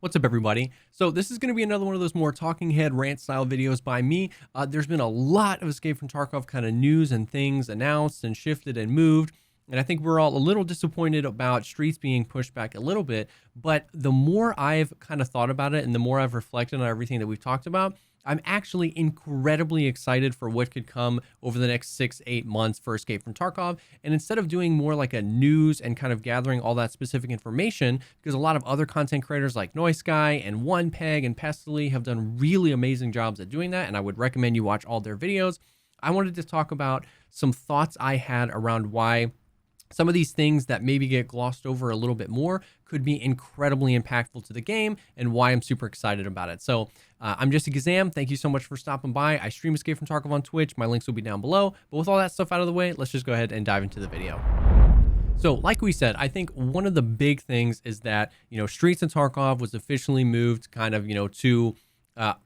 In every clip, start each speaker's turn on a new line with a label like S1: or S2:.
S1: What's up, everybody? So this is going to be another one of those more talking head rant style videos by me. There's been a lot of Escape from Tarkov kind of news and things announced and shifted and moved. And I think we're all a little disappointed about Streets being pushed back a little bit. But the more I've kind of thought about it and the more I've reflected on everything that we've talked about, I'm actually incredibly excited for what could come over the next 6-8 months for Escape from Tarkov. And instead of doing more like a news and kind of gathering all that specific information, because a lot of other content creators like Noise Guy and One Peg and Pestily have done really amazing jobs at doing that, and I would recommend you watch all their videos, I wanted to talk about some thoughts I had around why some of these things that maybe get glossed over a little bit more could be incredibly impactful to the game and why I'm super excited about it. So I'm Jessekazam. Thank you so much for stopping by. I stream Escape from Tarkov on Twitch. My links will be down below. But with all that stuff out of the way, let's just go ahead and dive into the video. So like we said, I think one of the big things is that, Streets of Tarkov was officially moved kind of, to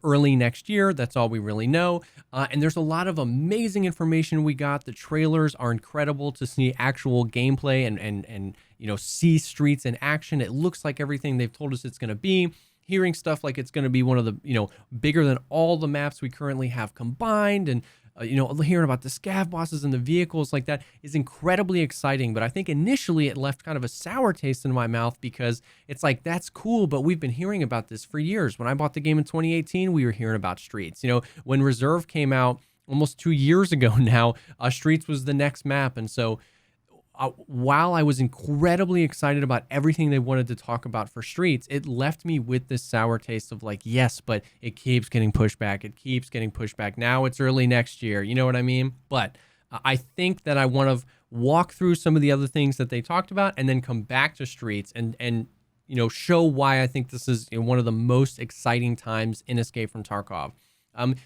S1: early next year. That's all we really know. And there's a lot of amazing information we got. The trailers are incredible to see actual gameplay and see Streets in action. It looks like everything they've told us it's going to be. Hearing stuff like it's going to be one of the, bigger than all the maps we currently have combined, and hearing about the scav bosses and the vehicles like that is incredibly exciting. But I think initially it left kind of a sour taste in my mouth because it's like, that's cool, but we've been hearing about this for years. When I bought the game in 2018, we were hearing about Streets. When Reserve came out almost 2 years ago now, Streets was the next map. And so while I was incredibly excited about everything they wanted to talk about for Streets, it left me with this sour taste of like, yes, but it keeps getting pushed back. It keeps getting pushed back. Now it's early next year. You know what I mean? But I think that I want to walk through some of the other things that they talked about and then come back to Streets and show why I think this is one of the most exciting times in Escape from Tarkov.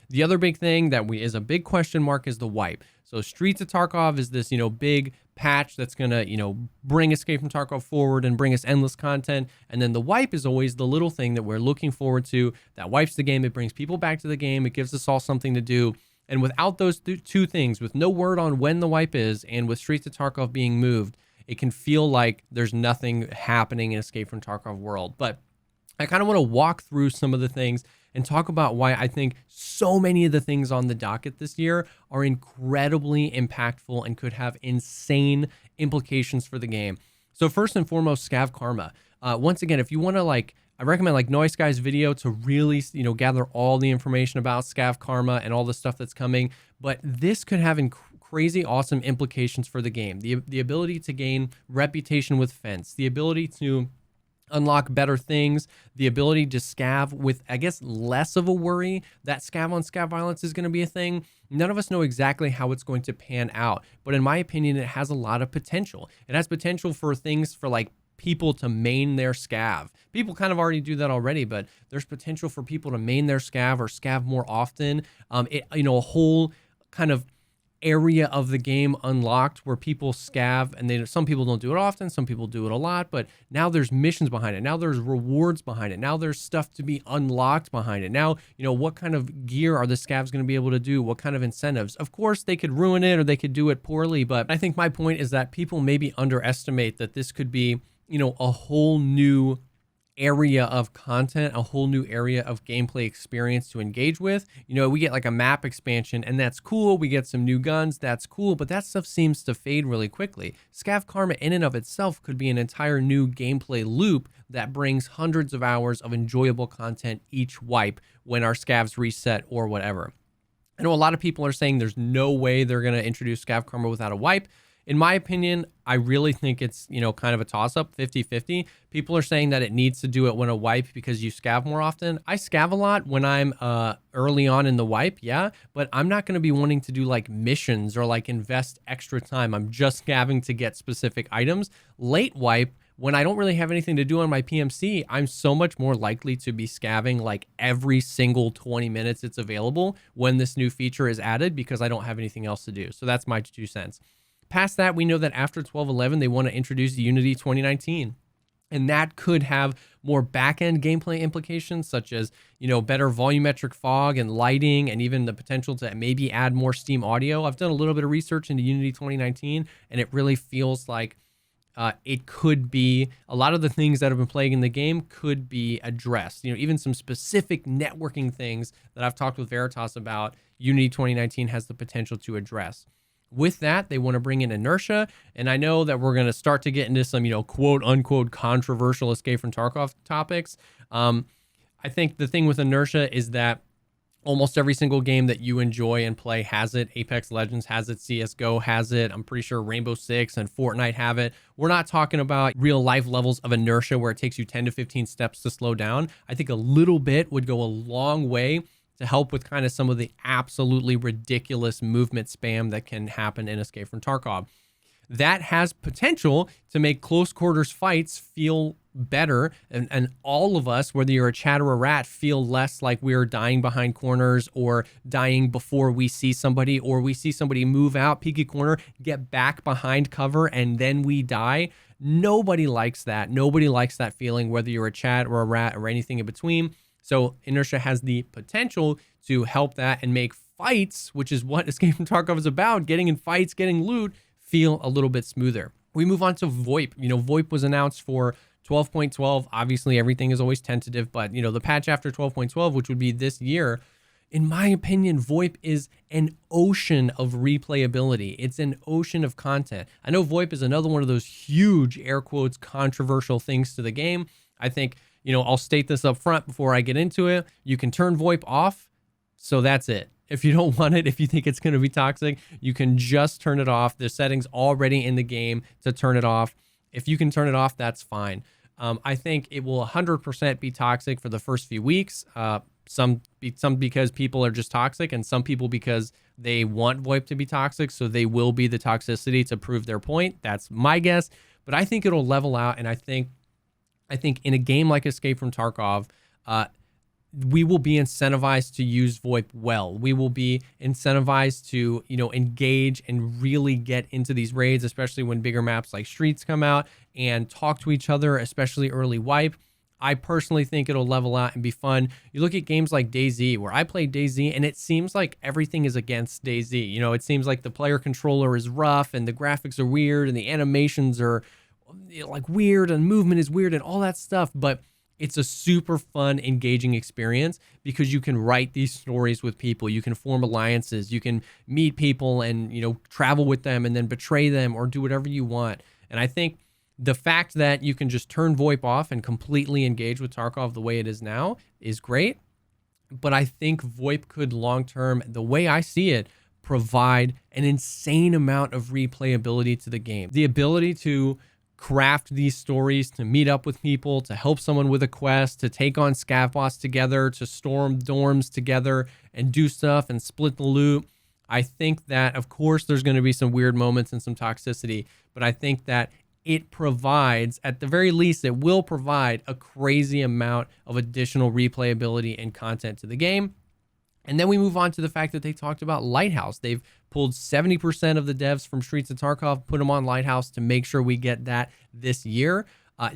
S1: The other big thing that is a big question mark is the wipe. So Streets of Tarkov is this, big patch that's going to, bring Escape from Tarkov forward and bring us endless content. And then the wipe is always the little thing that we're looking forward to that wipes the game. It brings people back to the game. It gives us all something to do. And without those two things, with no word on when the wipe is, and with Streets of Tarkov being moved, it can feel like there's nothing happening in Escape from Tarkov world. But I kind of want to walk through some of the things and talk about why I think so many of the things on the docket this year are incredibly impactful and could have insane implications for the game. So first and foremost, scav karma. Once again, if you want to I recommend Noise Guy's video to really, gather all the information about scav karma and all the stuff that's coming. But this could have crazy awesome implications for the game. The ability to gain reputation with fence, the ability to unlock better things, the ability to scav with, I guess, less of a worry that scav on scav violence is going to be a thing. None of us know exactly how it's going to pan out, but in my opinion, it has a lot of potential. It has potential for things for people to main their scav. People kind of already do that already, but there's potential for people to main their scav or scav more often. A whole kind of area of the game unlocked where people scav, and some people don't do it often, some people do it a lot, but now there's missions behind it. Now there's rewards behind it. Now there's stuff to be unlocked behind it. Now, what kind of gear are the scavs going to be able to do? What kind of incentives? Of course, they could ruin it or they could do it poorly, but I think my point is that people maybe underestimate that this could be, a whole new area of content, a whole new area of gameplay experience to engage with. We get a map expansion, and that's cool. We get some new guns, that's cool, but that stuff seems to fade really quickly. Scav karma in and of itself could be an entire new gameplay loop that brings hundreds of hours of enjoyable content each wipe when our scavs reset or whatever. I know a lot of people are saying there's no way they're going to introduce scav karma without a wipe. In my opinion, I really think it's, kind of a toss-up, 50-50. People are saying that it needs to do it when a wipe because you scav more often. I scav a lot when I'm early on in the wipe, yeah, but I'm not going to be wanting to do missions or invest extra time. I'm just scavving to get specific items. Late wipe, when I don't really have anything to do on my PMC, I'm so much more likely to be scavving every single 20 minutes it's available when this new feature is added because I don't have anything else to do. So that's my 2 cents. Past that, we know that after 12.11, they want to introduce Unity 2019. And that could have more back-end gameplay implications, such as, better volumetric fog and lighting, and even the potential to maybe add more Steam audio. I've done a little bit of research into Unity 2019, and it really feels like it could be a lot of the things that have been plaguing the game could be addressed. Even some specific networking things that I've talked with Veritas about, Unity 2019 has the potential to address. With that, they want to bring in inertia, and I know that we're going to start to get into some, quote unquote controversial Escape from Tarkov topics. I think the thing with inertia is that almost every single game that you enjoy and play has it. Apex Legends has it. CSGO has it. I'm pretty sure Rainbow Six and Fortnite have it. We're not talking about real life levels of inertia where it takes you 10 to 15 steps to slow down. I think a little bit would go a long way to help with kind of some of the absolutely ridiculous movement spam that can happen in Escape from Tarkov. That has potential to make close quarters fights feel better, and all of us, whether you're a chat or a rat, feel less like we're dying behind corners or dying before we see somebody, or we see somebody move out, peek a corner, get back behind cover, and then we die. Nobody likes that. Nobody likes that feeling, whether you're a chat or a rat or anything in between. So inertia has the potential to help that and make fights, which is what Escape from Tarkov is about, getting in fights, getting loot, feel a little bit smoother. We move on to VOIP. VOIP was announced for 12.12. Obviously, everything is always tentative, but the patch after 12.12, which would be this year, in my opinion, VOIP is an ocean of replayability. It's an ocean of content. I know VOIP is another one of those huge, air quotes, controversial things to the game. I think, I'll state this up front before I get into it. You can turn VOIP off, so that's it. If you don't want it, if you think it's going to be toxic, you can just turn it off. There's settings already in the game to turn it off. If you can turn it off, that's fine. I think it will 100% be toxic for the first few weeks. Some because people are just toxic, and some people because they want VoIP to be toxic, so they will be the toxicity to prove their point. That's my guess. But I think it'll level out, and I think in a game like Escape from Tarkov, we will be incentivized to use VoIP well. We will be incentivized to, engage and really get into these raids, especially when bigger maps like Streets come out, and talk to each other, especially early wipe. I personally think it'll level out and be fun. You look at games like DayZ, where I played DayZ, and it seems like everything is against DayZ. It seems like the player controller is rough, and the graphics are weird, and the animations are like weird, and movement is weird, and all that stuff. But it's a super fun, engaging experience because you can write these stories with people. You can form alliances. You can meet people and, travel with them and then betray them or do whatever you want. And I think the fact that you can just turn VoIP off and completely engage with Tarkov the way it is now is great. But I think VoIP could long-term, the way I see it, provide an insane amount of replayability to the game. The ability to craft these stories, to meet up with people, to help someone with a quest, to take on scav boss together, to storm dorms together and do stuff and split the loot. I think that, of course, there's going to be some weird moments and some toxicity, but I think that it provides, at the very least, it will provide a crazy amount of additional replayability and content to the game. And then we move on to the fact that they talked about Lighthouse. They've pulled 70% of the devs from Streets of Tarkov, put them on Lighthouse to make sure we get that this year.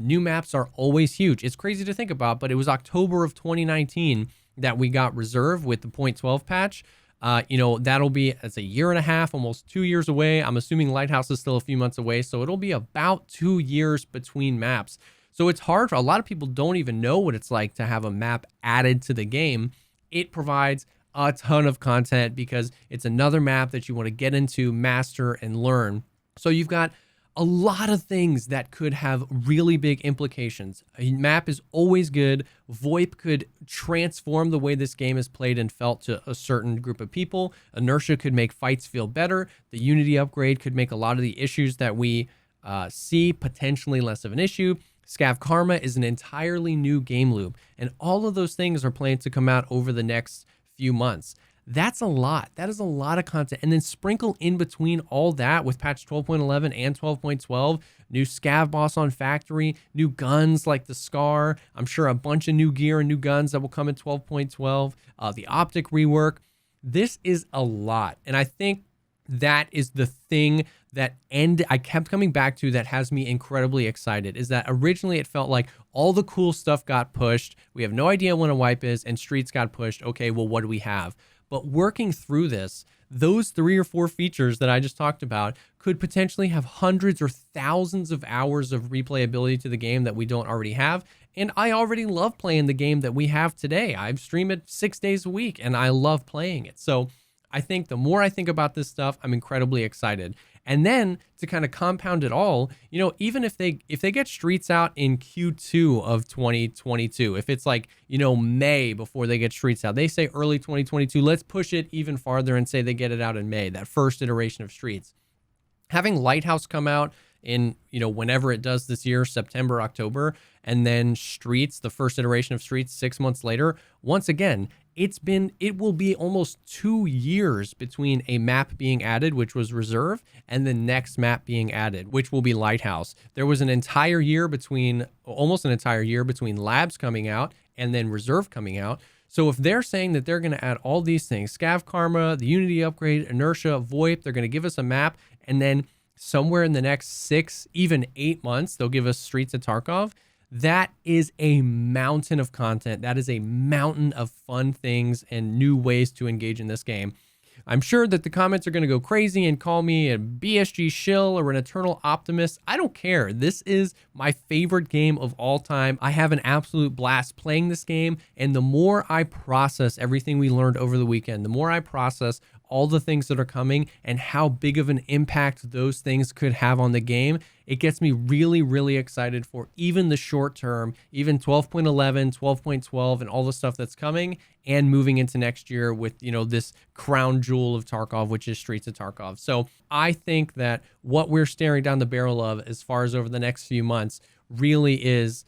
S1: New maps are always huge. It's crazy to think about, but it was October of 2019 that we got Reserve with the .12 patch. It's a year and a half, almost 2 years away. I'm assuming Lighthouse is still a few months away, so it'll be about 2 years between maps. So it's hard for a lot of people don't even know what it's like to have a map added to the game. It provides a ton of content because it's another map that you want to get into, master, and learn. So you've got a lot of things that could have really big implications. A map is always good. VoIP could transform the way this game is played and felt to a certain group of people. Inertia could make fights feel better. The Unity upgrade could make a lot of the issues that we see potentially less of an issue. Scav Karma is an entirely new game loop, and all of those things are planned to come out over the next few months. That's a lot. That is a lot of content. And then sprinkle in between all that with patch 12.11 and 12.12, new scav boss on factory, new guns like the Scar. I'm sure a bunch of new gear and new guns that will come in 12.12, the optic rework. This is a lot. And I think that is the thing that I kept coming back to that has me incredibly excited, is that originally it felt like all the cool stuff got pushed. We have no idea when a wipe is, and Streets got pushed. Okay, well, what do we have? But working through this, those 3 or 4 features that I just talked about could potentially have hundreds or thousands of hours of replayability to the game that we don't already have. And I already love playing the game that we have today. I stream it 6 days a week and I love playing it. So I think the more I think about this stuff, I'm incredibly excited. And then to kind of compound it all, you know, even if they get Streets out in Q2 of 2022, if it's like, you know, May before they get Streets out, they say early 2022, let's push it even farther and say they get it out in May, that first iteration of Streets. Having Lighthouse come out in, you know, whenever it does this year, September, October, and then Streets, the first iteration of Streets 6 months later, once again, it will be almost 2 years between a map being added, which was Reserve, and the next map being added, which will be Lighthouse. There was almost an entire year between Labs coming out and then Reserve coming out. So if they're saying that they're going to add all these things, Scav Karma, the Unity upgrade, Inertia, VOIP, they're going to give us a map, and then somewhere in the next 6, even 8 months, they'll give us Streets of Tarkov. That is a mountain of content. That is a mountain of fun things and new ways to engage in this game. I'm sure that the comments are going to go crazy and call me a BSG shill or an eternal optimist. I don't care. This is my favorite game of all time. I have an absolute blast playing this game. And the more I process everything we learned over the weekend, the more I process all the things that are coming and how big of an impact those things could have on the game, it gets me really, really excited for even the short term, even 12.11, 12.12, and all the stuff that's coming, and moving into next year with, you know, this crown jewel of Tarkov, which is Streets of Tarkov. So I think that what we're staring down the barrel of as far as over the next few months really is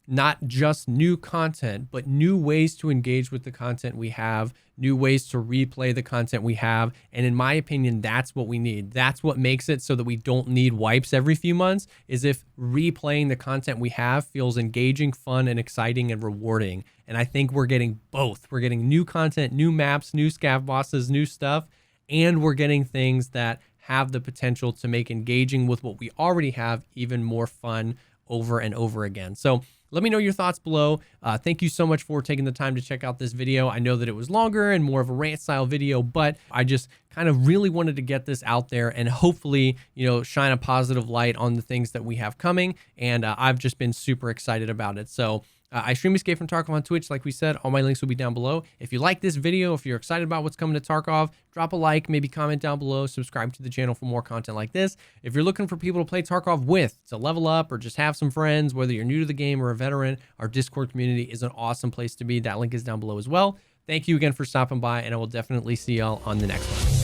S1: not just new content, but new ways to engage with the content we have, new ways to replay the content we have. And in my opinion, that's what we need. That's what makes it so that we don't need wipes every few months, is if replaying the content we have feels engaging, fun, and exciting and rewarding. And I think we're getting both. We're getting new content, new maps, new scav bosses, new stuff, and we're getting things that have the potential to make engaging with what we already have even more fun over and over again. So let me know your thoughts below. Thank you so much for taking the time to check out this video. I know that it was longer and more of a rant style video, but I just kind of really wanted to get this out there and hopefully, you know, shine a positive light on the things that we have coming. And I've just been super excited about it. So I stream Escape from Tarkov on Twitch. Like we said, all my links will be down below. If you like this video, if you're excited about what's coming to Tarkov, drop a like, maybe comment down below, subscribe to the channel for more content like this. If you're looking for people to play Tarkov with, to level up or just have some friends, whether you're new to the game or a veteran, our Discord community is an awesome place to be. That link is down below as well. Thank you again for stopping by, and I will definitely see y'all on the next one.